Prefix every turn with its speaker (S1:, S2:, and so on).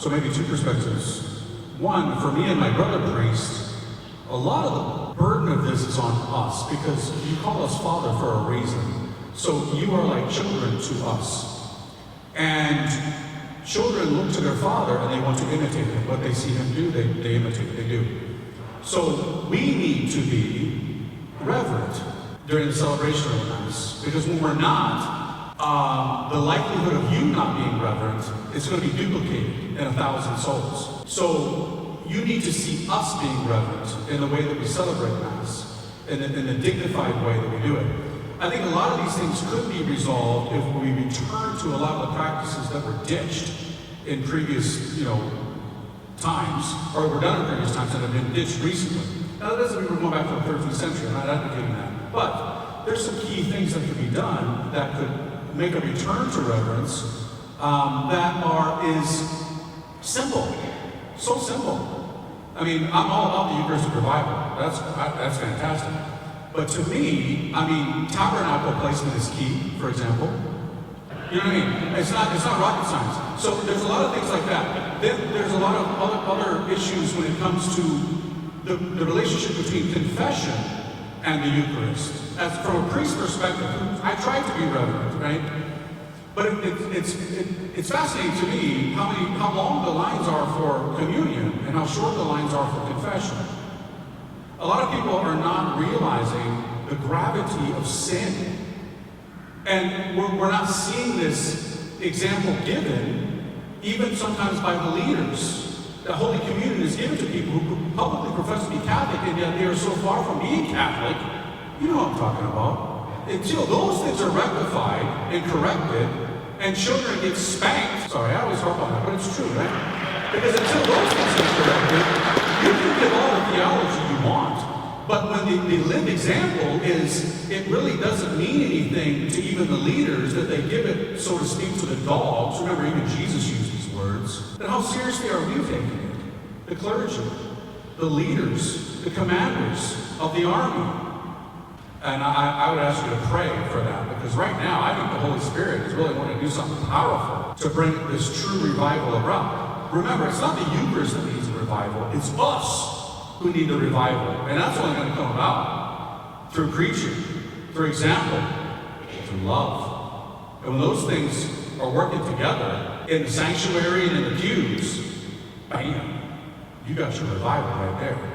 S1: So maybe two perspectives. One, for me and my brother priest, a lot of the burden of this is on us because you call us Father for a reason. So you are like children to us. And children look to their father and they want to imitate him. What they see him do, they imitate, they do. So we need to be reverent during the celebration of the Mass. Because when we're not, the likelihood of you not being reverent is going to be duplicated in 1,000 souls. So you need to see us being reverent in the way that we celebrate Mass, in the dignified way that we do it. I think a lot of these things could be resolved if we return to a lot of the practices that were ditched in previous, times, or were done in previous times that have been ditched recently. Now that doesn't mean we're going back to the 13th century, I'm not advocating that. But there's some key things that could be done that could make a return to reverence is simple. So simple. I mean, I'm all about the Eucharistic revival. That's fantastic. But to me, tabernacle placement is key, for example. You know what I mean? It's not rocket science. So there's a lot of things like that. Then there's a lot of other issues when it comes to the relationship between confession and the Eucharist. As from a priest's perspective, I try to be reverent, right? But it's fascinating to me how long the lines are for communion and how short the lines are for confession. A lot of people are not realizing the gravity of sin. And we're not seeing this example given, even sometimes by the leaders. The Holy Communion is given to people who publicly profess to be Catholic, and yet they are so far from being Catholic. You know what I'm talking about. Until those things are rectified and corrected, and children get spanked. Sorry, I always harp on that, but it's true, right? Because until those things are corrected, you can give all the theology you want. But when the lived example is, it really doesn't mean anything to even the leaders that they give it, so to speak, to the dogs. Remember, even Jesus used these words. Then how seriously are we taking it? The clergy, the leaders, the commanders of the army. And I would ask you to pray for that, because right now I think the Holy Spirit is really wanting to do something powerful to bring this true revival about. Remember, it's not the Eucharist that needs a revival, it's us who need the revival. And that's only going to come about through preaching, through example, through love. And when those things are working together in the sanctuary and in the pews, bam, you got your revival right there.